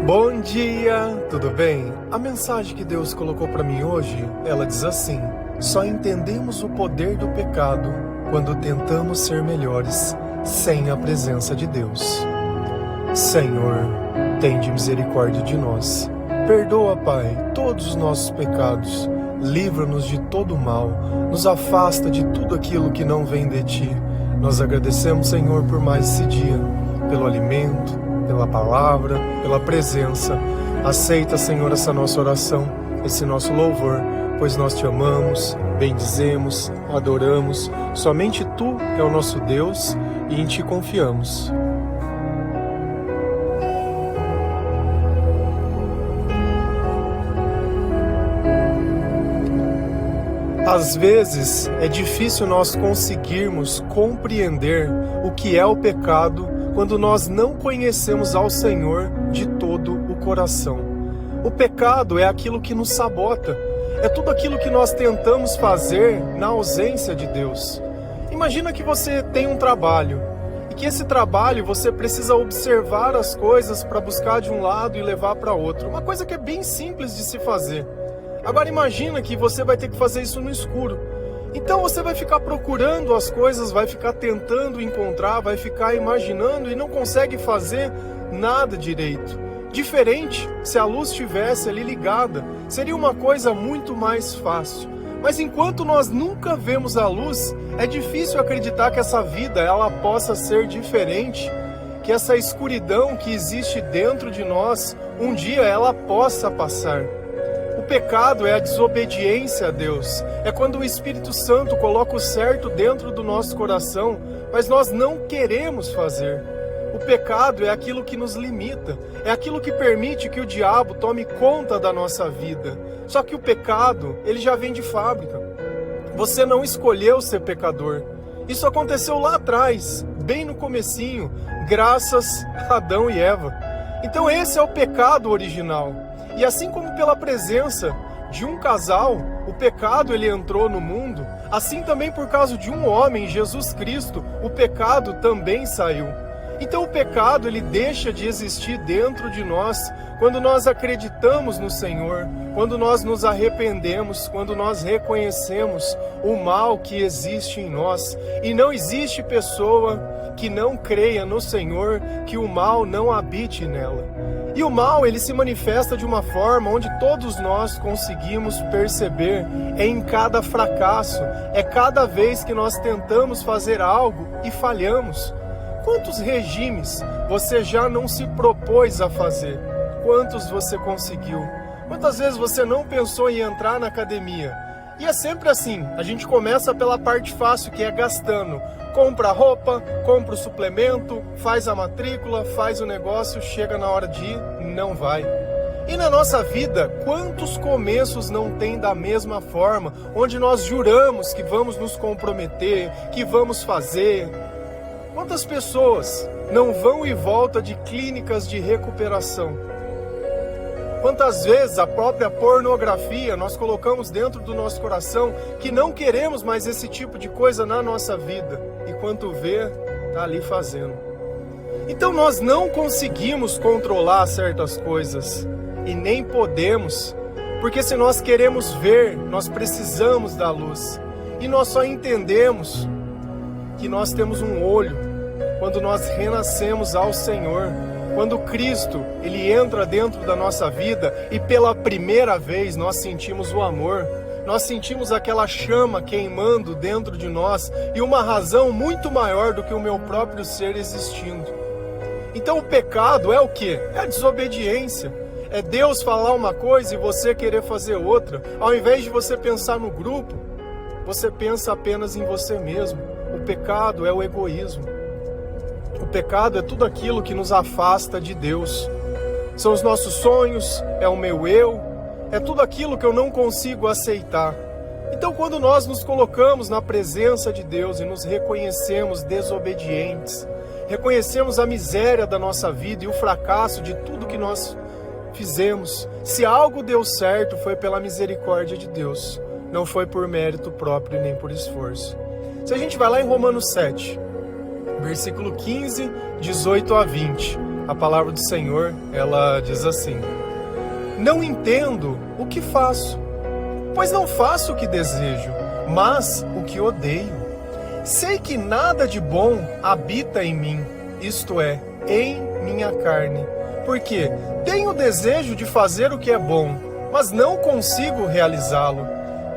Bom dia, tudo bem? A mensagem que Deus colocou para mim hoje, ela diz assim: só entendemos o poder do pecado quando tentamos ser melhores sem a presença de Deus. Senhor, tende misericórdia de nós. Perdoa, Pai, todos os nossos pecados. Livra-nos de todo o mal. Nos afasta de tudo aquilo que não vem de Ti. Nós agradecemos, Senhor, por mais esse dia, pelo alimento, pela palavra, pela presença. Aceita, Senhor, essa nossa oração, esse nosso louvor, pois nós Te amamos, bendizemos, adoramos. Somente Tu é o nosso Deus e em Ti confiamos. Às vezes é difícil nós conseguirmos compreender o que é o pecado quando nós não conhecemos ao Senhor de todo o coração. O pecado é aquilo que nos sabota, é tudo aquilo que nós tentamos fazer na ausência de Deus. Imagina que você tem um trabalho e que esse trabalho você precisa observar as coisas para buscar de um lado e levar para outro. Uma coisa que é bem simples de se fazer. Agora imagina que você vai ter que fazer isso no escuro. Então você vai ficar procurando as coisas, vai ficar tentando encontrar, vai ficar imaginando e não consegue fazer nada direito. Diferente se a luz estivesse ali ligada, seria uma coisa muito mais fácil. Mas enquanto nós nunca vemos a luz, é difícil acreditar que essa vida ela possa ser diferente, que essa escuridão que existe dentro de nós, um dia ela possa passar. O pecado é a desobediência a Deus, é quando o Espírito Santo coloca o certo dentro do nosso coração, mas nós não queremos fazer. O pecado é aquilo que nos limita, é aquilo que permite que o diabo tome conta da nossa vida. Só que o pecado, ele já vem de fábrica. Você não escolheu ser pecador. Isso aconteceu lá atrás, bem no comecinho, graças a Adão e Eva. Então esse é o pecado original. E assim como pela presença de um casal, o pecado ele entrou no mundo, assim também por causa de um homem, Jesus Cristo, o pecado também saiu. Então o pecado ele deixa de existir dentro de nós quando nós acreditamos no Senhor, quando nós nos arrependemos, quando nós reconhecemos o mal que existe em nós. E não existe pessoa que não creia no Senhor, que o mal não habite nela. E o mal, ele se manifesta de uma forma onde todos nós conseguimos perceber em cada fracasso. É cada vez que nós tentamos fazer algo e falhamos. Quantos regimes você já não se propôs a fazer? Quantos você conseguiu? Quantas vezes você não pensou em entrar na academia? E é sempre assim, a gente começa pela parte fácil, que é gastando. Compra a roupa, compra o suplemento, faz a matrícula, faz o negócio, chega na hora de ir, não vai. E na nossa vida, quantos começos não tem da mesma forma, onde nós juramos que vamos nos comprometer, que vamos fazer? Quantas pessoas não vão e voltam de clínicas de recuperação? Quantas vezes a própria pornografia nós colocamos dentro do nosso coração que não queremos mais esse tipo de coisa na nossa vida. E quando vê, está ali fazendo. Então nós não conseguimos controlar certas coisas. E nem podemos. Porque se nós queremos ver, nós precisamos da luz. E nós só entendemos que nós temos um olho quando nós renascemos ao Senhor. Quando Cristo, ele entra dentro da nossa vida e pela primeira vez nós sentimos o amor, nós sentimos aquela chama queimando dentro de nós e uma razão muito maior do que o meu próprio ser existindo. Então o pecado é o quê? É a desobediência. É Deus falar uma coisa e você querer fazer outra. Ao invés de você pensar no grupo, você pensa apenas em você mesmo. O pecado é o egoísmo. O pecado é tudo aquilo que nos afasta de Deus. São os nossos sonhos, é o meu eu, é tudo aquilo que eu não consigo aceitar. Então quando nós nos colocamos na presença de Deus e nos reconhecemos desobedientes, reconhecemos a miséria da nossa vida e o fracasso de tudo que nós fizemos, se algo deu certo foi pela misericórdia de Deus, não foi por mérito próprio nem por esforço. Se a gente vai lá em Romanos 7, versículo 15, 18 a 20, a palavra do Senhor, ela diz assim: não entendo o que faço, pois não faço o que desejo, mas o que odeio. Sei que nada de bom habita em mim, isto é, em minha carne, porque tenho o desejo de fazer o que é bom, mas não consigo realizá-lo.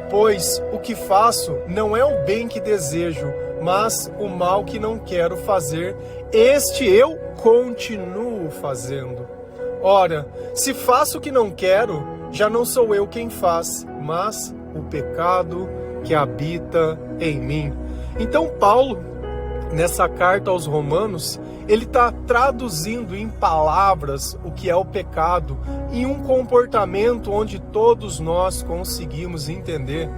Pois o que faço não é o bem que desejo, mas o mal que não quero fazer, este eu continuo fazendo. Ora, se faço o que não quero, já não sou eu quem faz, mas o pecado que habita em mim. Então Paulo, nessa carta aos Romanos, ele está traduzindo em palavras o que é o pecado, em um comportamento onde todos nós conseguimos entender.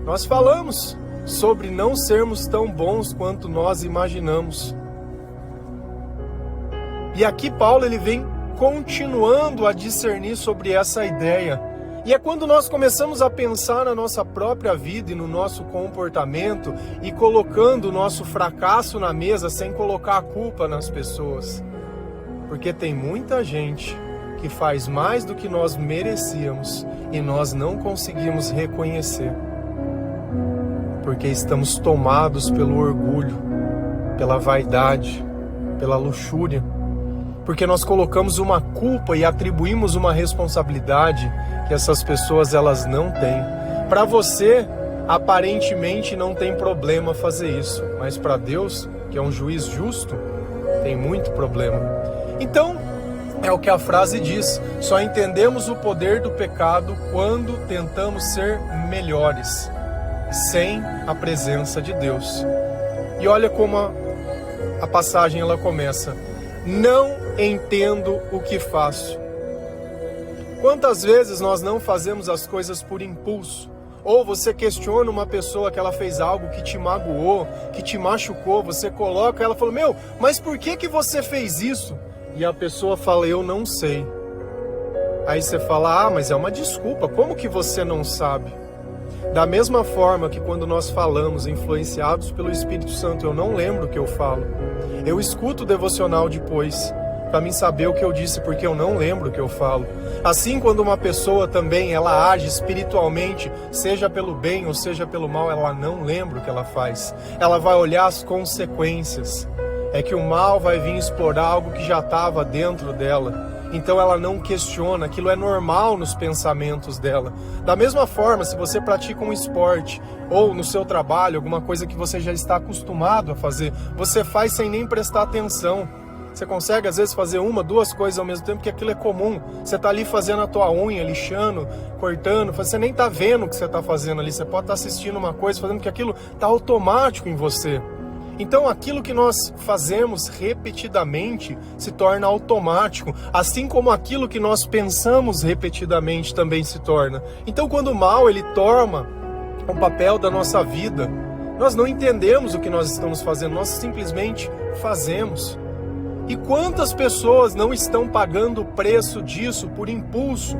Nós falamos sobre não sermos tão bons quanto nós imaginamos. E aqui Paulo ele vem continuando a discernir sobre essa ideia. E é quando nós começamos a pensar na nossa própria vida e no nosso comportamento e colocando o nosso fracasso na mesa sem colocar a culpa nas pessoas. Porque tem muita gente que faz mais do que nós merecíamos e nós não conseguimos reconhecer. Porque estamos tomados pelo orgulho, pela vaidade, pela luxúria. Porque nós colocamos uma culpa e atribuímos uma responsabilidade que essas pessoas elas não têm. Para você, aparentemente não tem problema fazer isso, mas para Deus, que é um juiz justo, tem muito problema. Então, é o que a frase diz: só entendemos o poder do pecado quando tentamos ser melhores, sem a presença de Deus. E olha como a passagem ela começa: não entendo o que faço. Quantas vezes nós não fazemos as coisas por impulso? Ou você questiona uma pessoa que ela fez algo que te magoou, que te machucou, você coloca ela e fala: meu, mas por que você fez isso? E a pessoa fala: eu não sei. Aí você fala: ah, mas é uma desculpa, como que você não sabe? Da mesma forma que quando nós falamos influenciados pelo Espírito Santo, eu não lembro o que eu falo. Eu escuto o devocional depois, para mim saber o que eu disse, porque eu não lembro o que eu falo. Assim, quando uma pessoa também, ela age espiritualmente, seja pelo bem ou seja pelo mal, ela não lembra o que ela faz. Ela vai olhar as consequências. É que o mal vai vir explorar algo que já estava dentro dela. Então ela não questiona, aquilo é normal nos pensamentos dela. Da mesma forma, se você pratica um esporte ou no seu trabalho, alguma coisa que você já está acostumado a fazer, você faz sem nem prestar atenção. Você consegue às vezes fazer uma, duas coisas ao mesmo tempo, porque aquilo é comum. Você está ali fazendo a tua unha, lixando, cortando, você nem está vendo o que você está fazendo ali. Você pode estar assistindo uma coisa, fazendo que aquilo está automático em você. Então aquilo que nós fazemos repetidamente se torna automático, assim como aquilo que nós pensamos repetidamente também se torna. Então quando o mal ele toma o papel da nossa vida, nós não entendemos o que nós estamos fazendo, nós simplesmente fazemos. E quantas pessoas não estão pagando o preço disso por impulso?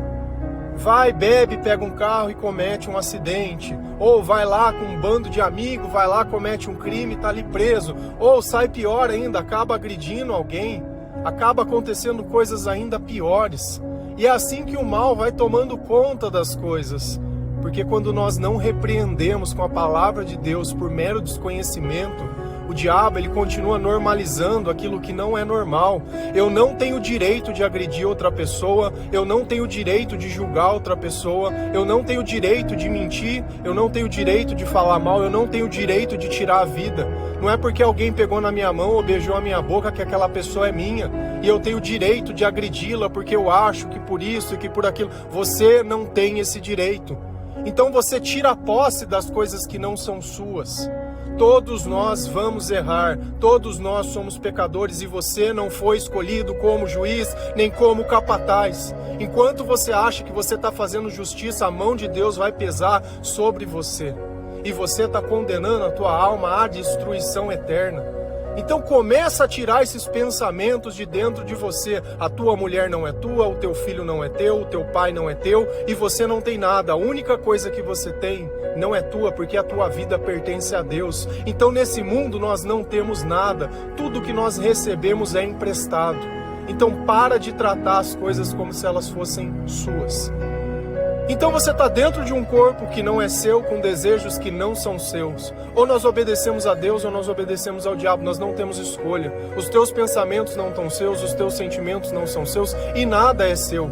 Vai, bebe, pega um carro e comete um acidente. Ou vai lá com um bando de amigos, vai lá, comete um crime e está ali preso. Ou sai pior ainda, acaba agredindo alguém. Acaba acontecendo coisas ainda piores. E é assim que o mal vai tomando conta das coisas. Porque quando nós não repreendemos com a palavra de Deus por mero desconhecimento, o diabo ele continua normalizando aquilo que não é normal. Eu não tenho direito de agredir outra pessoa, eu não tenho direito de julgar outra pessoa, eu não tenho direito de mentir, eu não tenho direito de falar mal, eu não tenho direito de tirar a vida. Não é porque alguém pegou na minha mão ou beijou a minha boca que aquela pessoa é minha e eu tenho direito de agredi-la porque eu acho que por isso e que por aquilo. Você não tem esse direito. Então você tira a posse das coisas que não são suas. Todos nós vamos errar, todos nós somos pecadores e você não foi escolhido como juiz, nem como capataz. Enquanto você acha que você está fazendo justiça, a mão de Deus vai pesar sobre você. E você está condenando a tua alma à destruição eterna. Então começa a tirar esses pensamentos de dentro de você. A tua mulher não é tua, o teu filho não é teu, o teu pai não é teu e você não tem nada. A única coisa que você tem não é tua, porque a tua vida pertence a Deus. Então nesse mundo nós não temos nada. Tudo que nós recebemos é emprestado. Então para de tratar as coisas como se elas fossem suas. Então você está dentro de um corpo que não é seu, com desejos que não são seus. Ou nós obedecemos a Deus ou nós obedecemos ao diabo, nós não temos escolha. Os teus pensamentos não são seus, os teus sentimentos não são seus e nada é seu.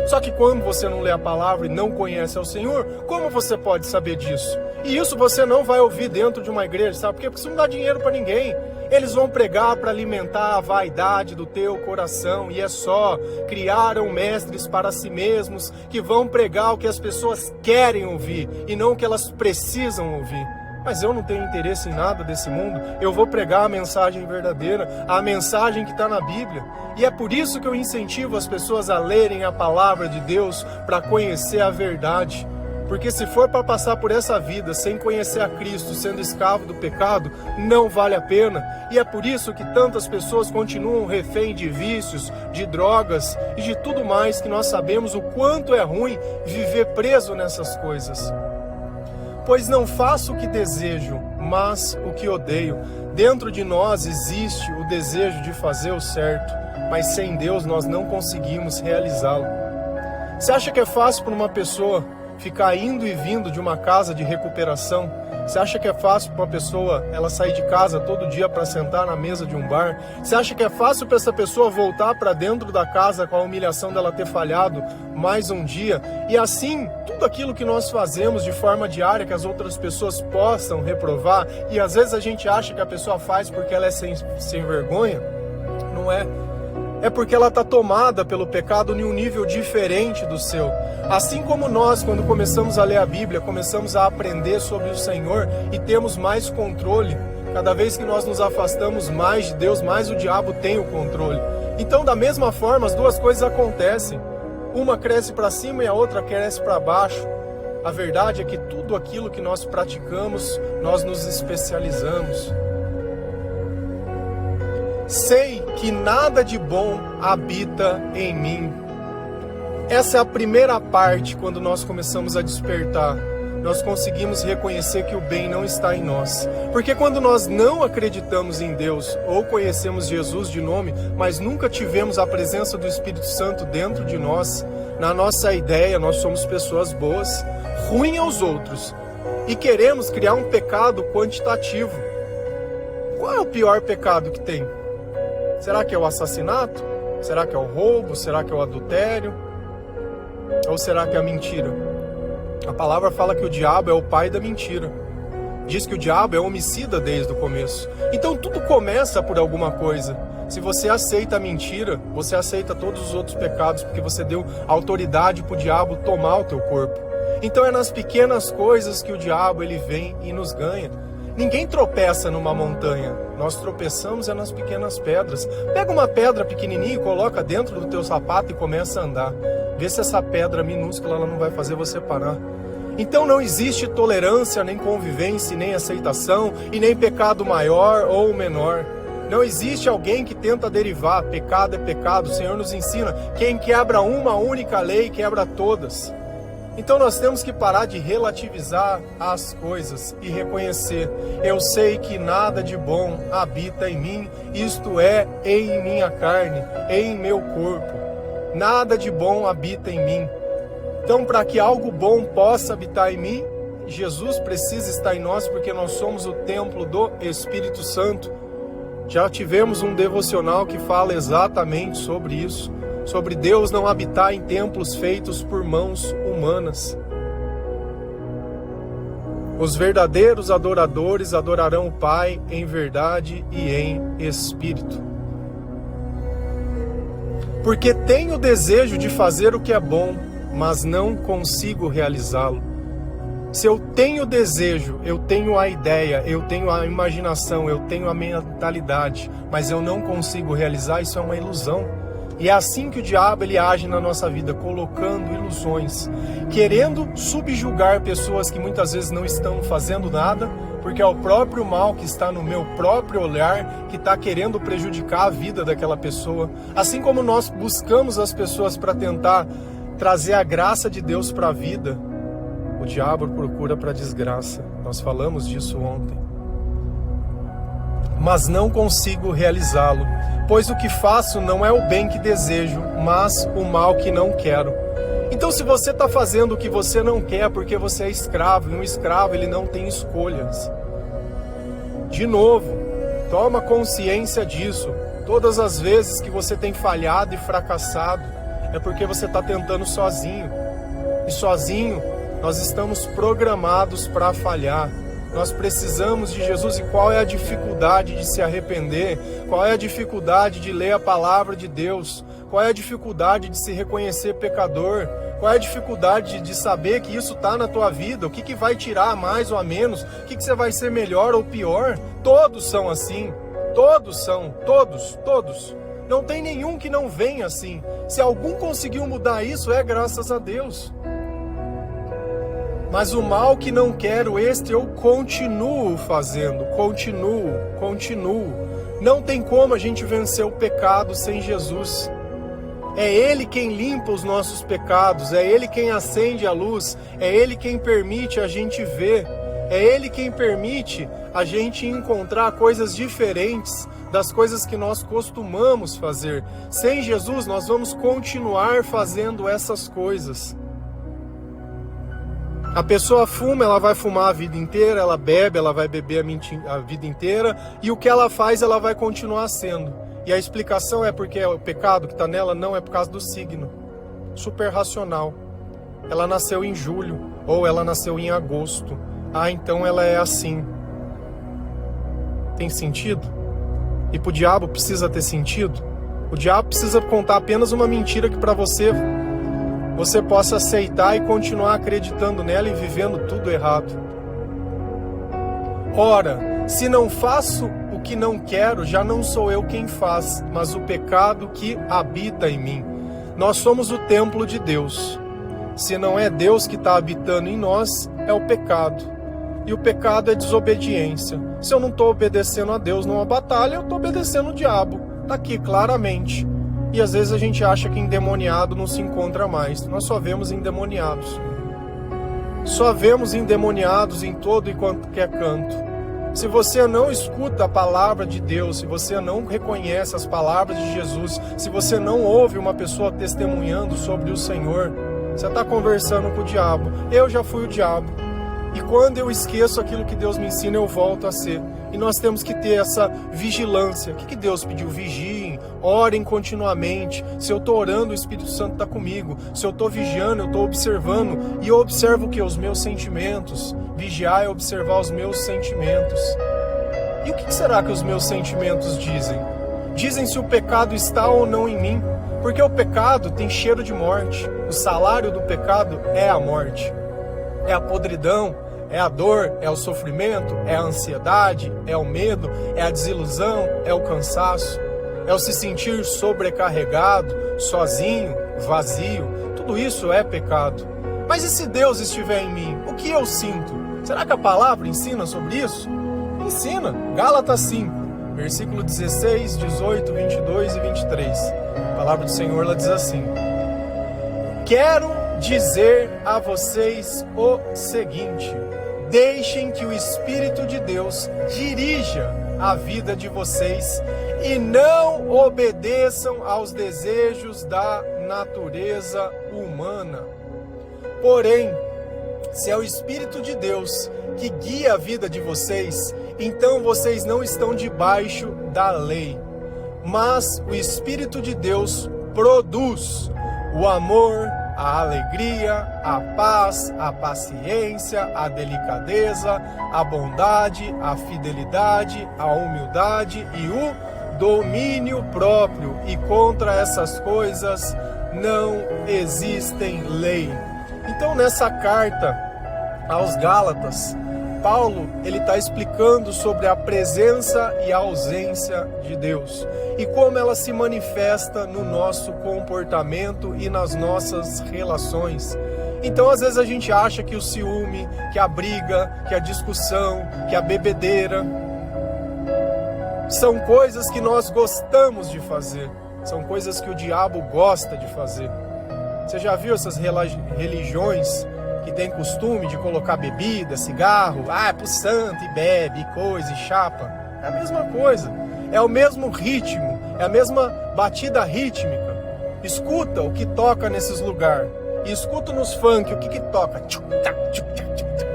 Só que quando você não lê a palavra e não conhece ao Senhor, como você pode saber disso? E isso você não vai ouvir dentro de uma igreja, sabe por quê? Porque isso não dá dinheiro para ninguém. Eles vão pregar para alimentar a vaidade do teu coração, e é só. Criaram mestres para si mesmos que vão pregar o que as pessoas querem ouvir e não o que elas precisam ouvir. Mas eu não tenho interesse em nada desse mundo, eu vou pregar a mensagem verdadeira, a mensagem que está na Bíblia. E é por isso que eu incentivo as pessoas a lerem a palavra de Deus para conhecer a verdade. Porque se for para passar por essa vida sem conhecer a Cristo, sendo escravo do pecado, não vale a pena. E é por isso que tantas pessoas continuam refém de vícios, de drogas e de tudo mais, que nós sabemos o quanto é ruim viver preso nessas coisas. Pois não faço o que desejo, mas o que odeio. Dentro de nós existe o desejo de fazer o certo, mas sem Deus nós não conseguimos realizá-lo. Você acha que é fácil para uma pessoa ficar indo e vindo de uma casa de recuperação? Você acha que é fácil para uma pessoa ela sair de casa todo dia para sentar na mesa de um bar? Você acha que é fácil para essa pessoa voltar para dentro da casa com a humilhação dela ter falhado mais um dia? E assim, tudo aquilo que nós fazemos de forma diária, que as outras pessoas possam reprovar, e às vezes a gente acha que a pessoa faz porque ela é sem vergonha, não é. É porque ela está tomada pelo pecado em um nível diferente do seu. Assim como nós, quando começamos a ler a Bíblia, começamos a aprender sobre o Senhor e temos mais controle. Cada vez que nós nos afastamos mais de Deus, mais o diabo tem o controle. Então, da mesma forma, as duas coisas acontecem. Uma cresce para cima e a outra cresce para baixo. A verdade é que tudo aquilo que nós praticamos, nós nos especializamos. Sei que nada de bom habita em mim. Essa é a primeira parte. Quando nós começamos a despertar, nós conseguimos reconhecer que o bem não está em nós. Porque quando nós não acreditamos em Deus, ou conhecemos Jesus de nome, mas nunca tivemos a presença do Espírito Santo dentro de nós, na nossa ideia, nós somos pessoas boas, ruins aos outros, e queremos criar um pecado quantitativo. Qual é o pior pecado que tem? Será que é o assassinato? Será que é o roubo? Será que é o adultério? Ou será que é a mentira? A palavra fala que o diabo é o pai da mentira. Diz que o diabo é homicida desde o começo. Então tudo começa por alguma coisa. Se você aceita a mentira, você aceita todos os outros pecados, porque você deu autoridade para o diabo tomar o teu corpo. Então é nas pequenas coisas que o diabo ele vem e nos ganha. Ninguém tropeça numa montanha, nós tropeçamos nas pequenas pedras. Pega uma pedra pequenininha e coloca dentro do teu sapato e começa a andar. Vê se essa pedra minúscula ela não vai fazer você parar. Então não existe tolerância, nem convivência, nem aceitação, e nem pecado maior ou menor. Não existe alguém que tenta derivar, pecado é pecado. O Senhor nos ensina, quem quebra uma única lei, quebra todas. Então nós temos que parar de relativizar as coisas e reconhecer. Eu sei que nada de bom habita em mim, isto é, em minha carne, em meu corpo. Nada de bom habita em mim. Então, para que algo bom possa habitar em mim, Jesus precisa estar em nós, porque nós somos o templo do Espírito Santo. Já tivemos um devocional que fala exatamente sobre isso. Sobre Deus não habitar em templos feitos por mãos humanas. Os verdadeiros adoradores adorarão o Pai em verdade e em espírito. Porque tenho o desejo de fazer o que é bom, mas não consigo realizá-lo. Se eu tenho desejo, eu tenho a ideia, eu tenho a imaginação, eu tenho a mentalidade, mas eu não consigo realizar, isso é uma ilusão. E é assim que o diabo ele age na nossa vida, colocando ilusões, querendo subjugar pessoas que muitas vezes não estão fazendo nada, porque é o próprio mal que está no meu próprio olhar que está querendo prejudicar a vida daquela pessoa. Assim como nós buscamos as pessoas para tentar trazer a graça de Deus para a vida, o diabo procura para a desgraça. Nós falamos disso ontem. Mas não consigo realizá-lo, Pois o que faço não é o bem que desejo, mas o mal que não quero. Então, se você está fazendo o que você não quer porque você é escravo, e um escravo ele não tem escolhas. De novo, toma consciência disso. Todas as vezes que você tem falhado e fracassado, é porque você está tentando sozinho. E sozinho, nós estamos programados para falhar. Nós precisamos de Jesus. E qual é a dificuldade de se arrepender? Qual é a dificuldade de ler a palavra de Deus? Qual é a dificuldade de se reconhecer pecador? Qual é a dificuldade de saber que isso está na tua vida? O que vai tirar a mais ou a menos? O que você vai ser melhor ou pior? Todos são assim. Todos são. Todos. Não tem nenhum que não venha assim. Se algum conseguiu mudar isso, é graças a Deus. Mas o mal que não quero, este eu continuo fazendo. Continuo. Não tem como a gente vencer o pecado sem Jesus. É Ele quem limpa os nossos pecados, é Ele quem acende a luz, é Ele quem permite a gente ver, é Ele quem permite a gente encontrar coisas diferentes das coisas que nós costumamos fazer. Sem Jesus, nós vamos continuar fazendo essas coisas. A pessoa fuma, ela vai fumar a vida inteira, ela bebe, ela vai beber a vida inteira, e o que ela faz, ela vai continuar sendo. E a explicação é porque o pecado que está nela não é por causa do signo. Super racional. Ela nasceu em julho, ou ela nasceu em agosto. Ah, então ela é assim. Tem sentido? E para o diabo precisa ter sentido? O diabo precisa contar apenas uma mentira que para você possa aceitar e continuar acreditando nela e vivendo tudo errado. Ora, se não faço o que não quero, já não sou eu quem faz, mas o pecado que habita em mim. Nós somos o templo de Deus. Se não é Deus que está habitando em nós, é o pecado. E o pecado é desobediência. Se eu não estou obedecendo a Deus numa batalha, eu estou obedecendo o diabo. Está aqui claramente. E às vezes a gente acha que endemoniado não se encontra mais. Nós só vemos endemoniados. Só vemos endemoniados em todo e qualquer canto. Se você não escuta a palavra de Deus, se você não reconhece as palavras de Jesus, se você não ouve uma pessoa testemunhando sobre o Senhor, você está conversando com o diabo. Eu já fui o diabo. E quando eu esqueço aquilo que Deus me ensina, eu volto a ser. E nós temos que ter essa vigilância. O que Deus pediu? Vigiem, orem continuamente. Se eu estou orando, o Espírito Santo está comigo. Se eu estou vigiando, eu estou observando. E eu observo o que? Os meus sentimentos. Vigiar é observar os meus sentimentos. E o que será que os meus sentimentos dizem? Dizem se o pecado está ou não em mim. Porque o pecado tem cheiro de morte. O salário do pecado é a morte. É a podridão, é a dor, é o sofrimento, é a ansiedade, é o medo, é a desilusão, é o cansaço, é o se sentir sobrecarregado, sozinho, vazio. Tudo isso é pecado. Mas e se Deus estiver em mim? O que eu sinto? Será que a palavra ensina sobre isso? Ensina. Gálatas 5, versículo 16, 18, 22 e 23. A palavra do Senhor ela diz assim: Quero dizer a vocês o seguinte: deixem que o Espírito de Deus dirija a vida de vocês e não obedeçam aos desejos da natureza humana. Porém, se é o Espírito de Deus que guia a vida de vocês, então vocês não estão debaixo da lei. Mas o Espírito de Deus produz o amor, a alegria, a paz, a paciência, a delicadeza, a bondade, a fidelidade, a humildade e o domínio próprio. E contra essas coisas não existem lei. Então, nessa carta aos Gálatas, Paulo ele está explicando sobre a presença e a ausência de Deus e como ela se manifesta no nosso comportamento e nas nossas relações. Então, às vezes a gente acha que o ciúme, que a briga, que a discussão, que a bebedeira são coisas que nós gostamos de fazer, são coisas que o diabo gosta de fazer. Você já viu essas religiões que tem costume de colocar bebida, cigarro, é pro santo e bebe, coisa, e chapa? É a mesma coisa, é o mesmo ritmo, é a mesma batida rítmica. Escuta o que toca nesses lugares. E escuta nos funk o que toca.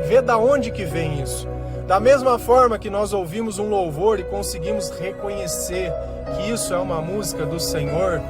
Vê da onde que vem isso. Da mesma forma que nós ouvimos um louvor e conseguimos reconhecer que isso é uma música do Senhor,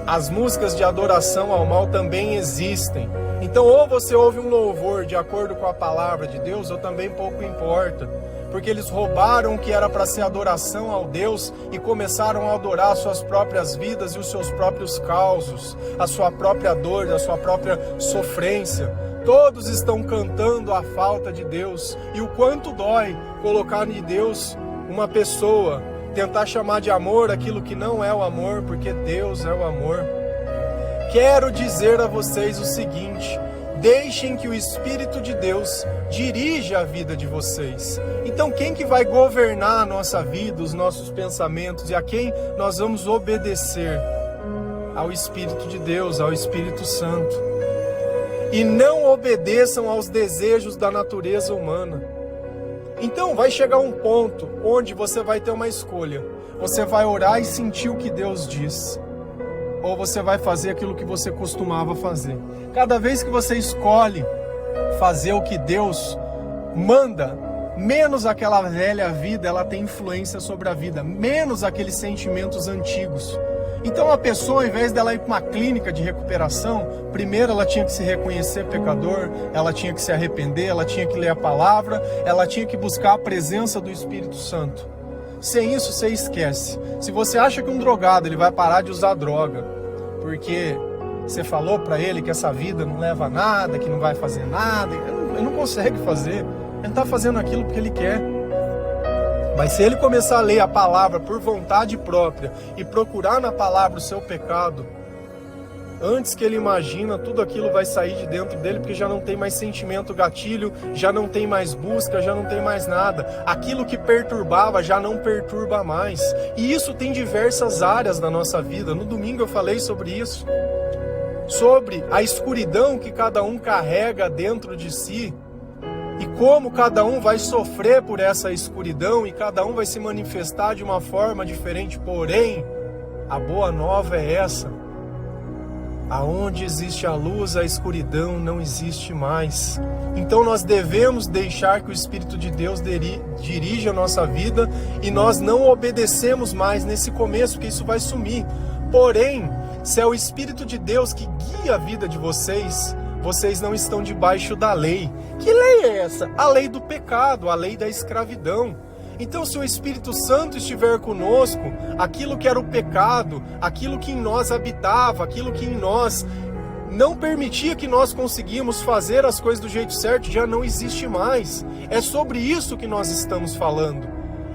as músicas de adoração ao mal também existem. Então, ou você ouve um louvor de acordo com a palavra de Deus, ou também pouco importa. Porque eles roubaram o que era para ser adoração ao Deus e começaram a adorar as suas próprias vidas e os seus próprios causos, a sua própria dor, a sua própria sofrência. Todos estão cantando a falta de Deus e o quanto dói colocar em Deus uma pessoa, tentar chamar de amor aquilo que não é o amor, porque Deus é o amor. Quero dizer a vocês o seguinte: deixem que o Espírito de Deus dirija a vida de vocês. Então quem que vai governar a nossa vida, os nossos pensamentos e a quem nós vamos obedecer? Ao Espírito de Deus, ao Espírito Santo. E não obedeçam aos desejos da natureza humana. Então vai chegar um ponto onde você vai ter uma escolha. Você vai orar e sentir o que Deus diz. Ou você vai fazer aquilo que você costumava fazer. Cada vez que você escolhe fazer o que Deus manda, menos aquela velha vida ela tem influência sobre a vida, menos aqueles sentimentos antigos. Então a pessoa, ao invés dela ir para uma clínica de recuperação, primeiro ela tinha que se reconhecer pecador, ela tinha que se arrepender, ela tinha que ler a palavra, ela tinha que buscar a presença do Espírito Santo. Sem isso você esquece. Se você acha que um drogado ele vai parar de usar droga, porque você falou para ele que essa vida não leva a nada, que não vai fazer nada, ele não consegue fazer, ele está fazendo aquilo porque ele quer. Mas se ele começar a ler a palavra por vontade própria e procurar na palavra o seu pecado, antes que ele imagina, tudo aquilo vai sair de dentro dele, porque já não tem mais sentimento gatilho, já não tem mais busca, já não tem mais nada. Aquilo que perturbava já não perturba mais. E isso tem diversas áreas da nossa vida. No domingo eu falei sobre isso. Sobre a escuridão que cada um carrega dentro de si. E como cada um vai sofrer por essa escuridão e cada um vai se manifestar de uma forma diferente. Porém, a boa nova é essa. Aonde existe a luz, a escuridão não existe mais. Então nós devemos deixar que o Espírito de Deus dirija a nossa vida e nós não obedecemos mais nesse começo, porque isso vai sumir. Porém, se é o Espírito de Deus que guia a vida de vocês, vocês não estão debaixo da lei. Que lei é essa? A lei do pecado, a lei da escravidão. Então, se o Espírito Santo estiver conosco, aquilo que era o pecado, aquilo que em nós habitava, aquilo que em nós não permitia que nós conseguíamos fazer as coisas do jeito certo, já não existe mais. É sobre isso que nós estamos falando.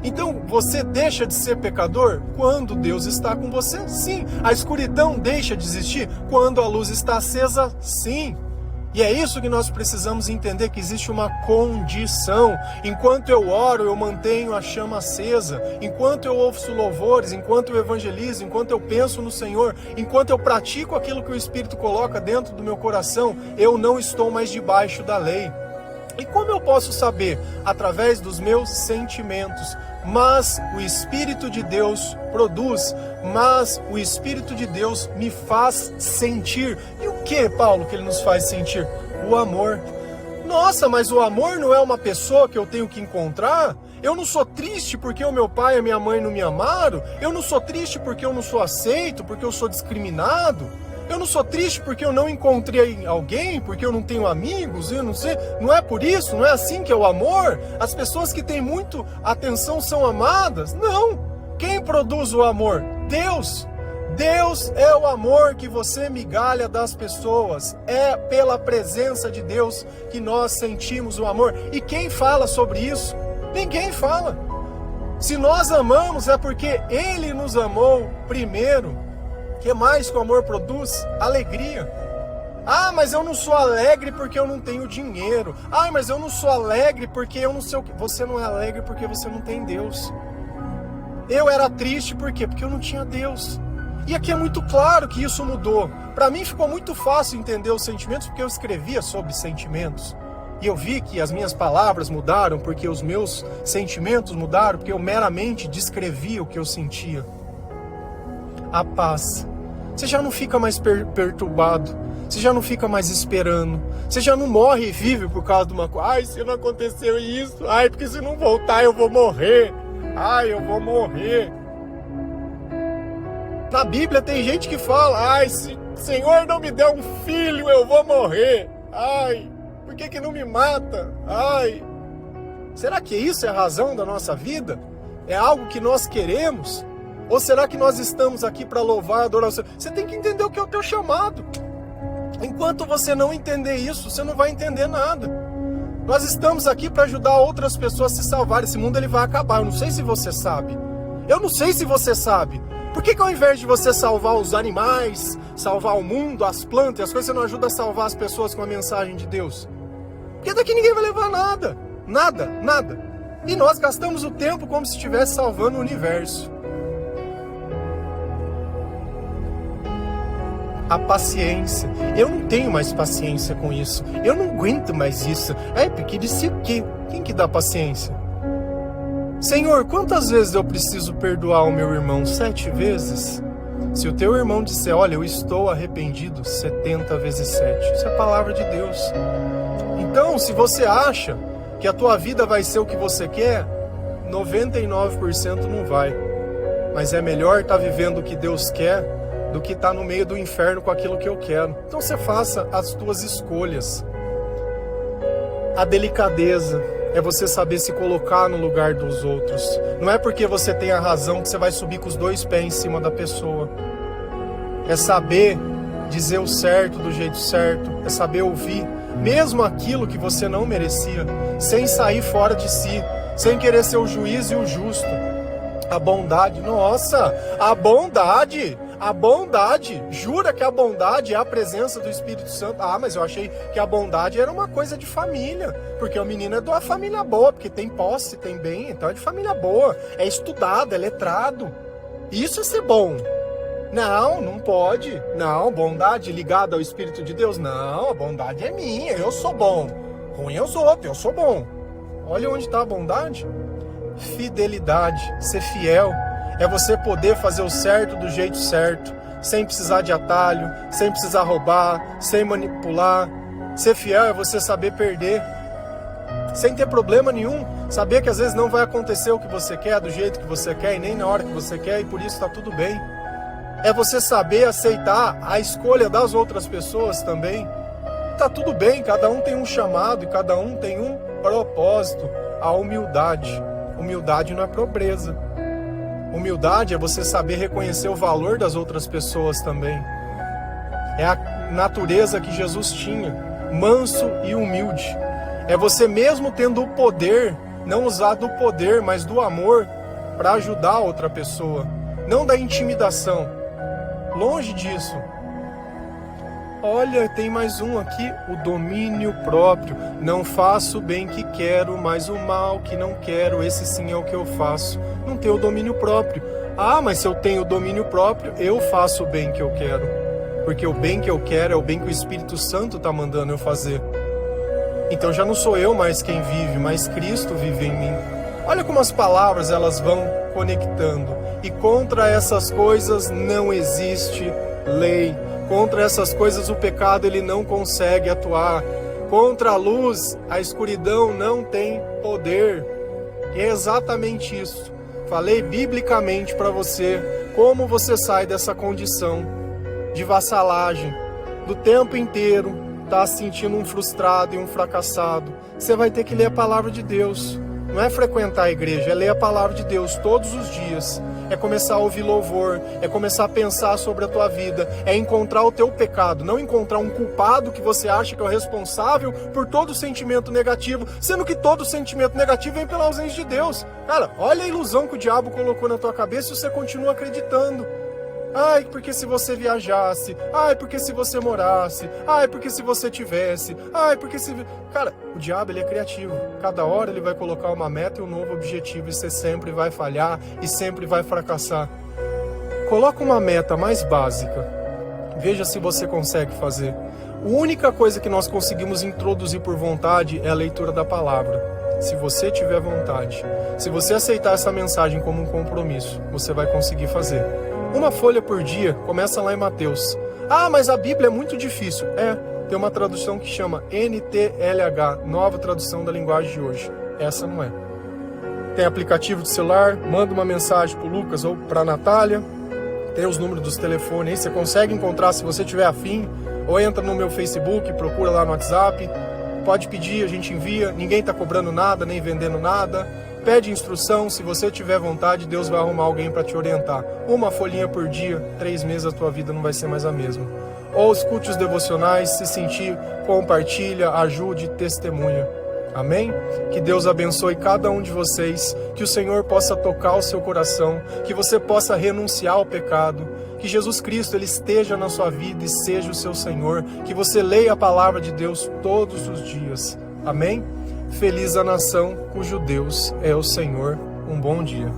Então, você deixa de ser pecador quando Deus está com você? Sim. A escuridão deixa de existir quando a luz está acesa? Sim. E é isso que nós precisamos entender, que existe uma condição. Enquanto eu oro, eu mantenho a chama acesa. Enquanto eu ouço louvores, enquanto eu evangelizo, enquanto eu penso no Senhor, enquanto eu pratico aquilo que o Espírito coloca dentro do meu coração, eu não estou mais debaixo da lei. E como eu posso saber? Através dos meus sentimentos. Mas o Espírito de Deus produz, mas o Espírito de Deus me faz sentir. E o que, Paulo, que ele nos faz sentir? O amor. Nossa, mas o amor não é uma pessoa que eu tenho que encontrar? Eu não sou triste porque o meu pai e a minha mãe não me amaram? Eu não sou triste porque eu não sou aceito, porque eu sou discriminado? Eu não sou triste porque eu não encontrei alguém, porque eu não tenho amigos, eu não sei. Não é por isso, não é assim que é o amor? As pessoas que têm muito atenção são amadas? Não! Quem produz o amor? Deus! Deus é o amor que você migalha das pessoas. É pela presença de Deus que nós sentimos o amor. E quem fala sobre isso? Ninguém fala. Se nós amamos é porque Ele nos amou primeiro. O que mais que o amor produz? Alegria. Ah, mas eu não sou alegre porque eu não tenho dinheiro. Ah, mas eu não sou alegre porque eu não sei o que. Você não é alegre porque você não tem Deus. Eu era triste por quê? Porque eu não tinha Deus. E aqui é muito claro que isso mudou. Para mim ficou muito fácil entender os sentimentos porque eu escrevia sobre sentimentos. E eu vi que as minhas palavras mudaram porque os meus sentimentos mudaram, porque eu meramente descrevia o que eu sentia. a paz. Você já não fica mais perturbado, você já não fica mais esperando, você já não morre e vive por causa de uma coisa. Ai, se não aconteceu isso, ai, porque se não voltar eu vou morrer, ai, eu vou morrer. Na Bíblia tem gente que fala, ai, se o Senhor não me der um filho, eu vou morrer. Ai, por que não me mata? Ai. Será que isso é a razão da nossa vida? É algo que nós queremos? Ou será que nós estamos aqui para louvar, adorar o Senhor? Você tem que entender o que é o teu chamado. Enquanto você não entender isso, você não vai entender nada. Nós estamos aqui para ajudar outras pessoas a se salvar. Esse mundo ele vai acabar. Eu não sei se você sabe. Eu não sei se você sabe. Por que ao invés de você salvar os animais, salvar o mundo, as plantas, as coisas, você não ajuda a salvar as pessoas com a mensagem de Deus? Porque daqui ninguém vai levar nada. Nada, nada. E nós gastamos o tempo como se estivesse salvando o universo. A paciência. Eu não tenho mais paciência com isso. Eu não aguento mais isso. É porque disse o quê? Quem que dá paciência? Senhor, quantas vezes eu preciso perdoar o meu irmão? 7 vezes? Se o teu irmão disser, olha, eu estou arrependido, 70 vezes 7. Isso é a palavra de Deus. Então, se você acha que a tua vida vai ser o que você quer, 99% não vai. Mas é melhor estar vivendo o que Deus quer do que estar no meio do inferno com aquilo que eu quero. Então você faça as tuas escolhas. A delicadeza é você saber se colocar no lugar dos outros. Não é porque você tem a razão que você vai subir com os 2 pés em cima da pessoa. É saber dizer o certo do jeito certo. É saber ouvir mesmo aquilo que você não merecia, sem sair fora de si, sem querer ser o juiz e o justo. A bondade, nossa, a bondade, jura que a bondade é a presença do Espírito Santo? Ah, mas eu achei que a bondade era uma coisa de família, porque o menino é de uma família boa, porque tem posse, tem bem, então é de família boa, é estudado, é letrado. Isso é ser bom. Não, não pode. Não, bondade ligada ao Espírito de Deus. Não, a bondade é minha, eu sou bom. Ruim é os outros, eu sou bom. Olha onde está a bondade. Fidelidade, ser fiel, é você poder fazer o certo do jeito certo, sem precisar de atalho, sem precisar roubar, sem manipular. Ser fiel é você saber perder, sem ter problema nenhum, saber que às vezes não vai acontecer o que você quer, do jeito que você quer e nem na hora que você quer, e por isso está tudo bem. É você saber aceitar a escolha das outras pessoas também. Tá tudo bem, cada um tem um chamado e cada um tem um propósito. A humildade. Humildade não é pobreza. Humildade é você saber reconhecer o valor das outras pessoas também. É a natureza que Jesus tinha, manso e humilde. É você mesmo tendo o poder, não usar do poder, mas do amor para ajudar a outra pessoa. Não da intimidação. Longe disso. Olha, tem mais um aqui, o domínio próprio. Não faço o bem que quero, mas o mal que não quero, esse sim é o que eu faço. Não tenho o domínio próprio. Ah, mas se eu tenho o domínio próprio, eu faço o bem que eu quero. Porque o bem que eu quero é o bem que o Espírito Santo está mandando eu fazer. Então já não sou eu mais quem vive, mas Cristo vive em mim. Olha como as palavras elas vão conectando. E contra essas coisas não existe lei. Contra essas coisas o pecado ele não consegue atuar. Contra a luz, a escuridão não tem poder. E é exatamente isso. Falei biblicamente para você como você sai dessa condição de vassalagem, do tempo inteiro tá se sentindo um frustrado e um fracassado. Você vai ter que ler a palavra de Deus. Não é frequentar a igreja, é ler a palavra de Deus todos os dias. É começar a ouvir louvor, é começar a pensar sobre a tua vida, é encontrar o teu pecado, não encontrar um culpado que você acha que é o responsável por todo sentimento negativo, sendo que todo sentimento negativo vem pela ausência de Deus. Cara, olha a ilusão que o diabo colocou na tua cabeça e você continua acreditando. Ai, porque se você viajasse, ai, porque se você morasse, ai, porque se você tivesse, ai, porque se... Cara, o diabo ele é criativo. Cada hora ele vai colocar uma meta e um novo objetivo e você sempre vai falhar e sempre vai fracassar. Coloca uma meta mais básica. Veja se você consegue fazer. A única coisa que nós conseguimos introduzir por vontade é a leitura da palavra. Se você tiver vontade, se você aceitar essa mensagem como um compromisso, você vai conseguir fazer. Uma folha por dia, começa lá em Mateus. Ah, mas a Bíblia é muito difícil. Tem uma tradução que chama NTLH, nova tradução da linguagem de hoje. Essa não é. Tem aplicativo de celular, manda uma mensagem para o Lucas ou para a Natália. Tem os números dos telefones aí, você consegue encontrar se você tiver afim. Ou entra no meu Facebook, procura lá no WhatsApp. Pode pedir, a gente envia. Ninguém está cobrando nada, nem vendendo nada. Pede instrução, se você tiver vontade, Deus vai arrumar alguém para te orientar. Uma folhinha por dia, 3 meses a tua vida não vai ser mais a mesma. Ou escute os devocionais, se sentir, compartilha, ajude, testemunha. Amém? Que Deus abençoe cada um de vocês, que o Senhor possa tocar o seu coração, que você possa renunciar ao pecado, que Jesus Cristo ele esteja na sua vida e seja o seu Senhor, que você leia a palavra de Deus todos os dias. Amém? Feliz a nação cujo Deus é o Senhor. Um bom dia.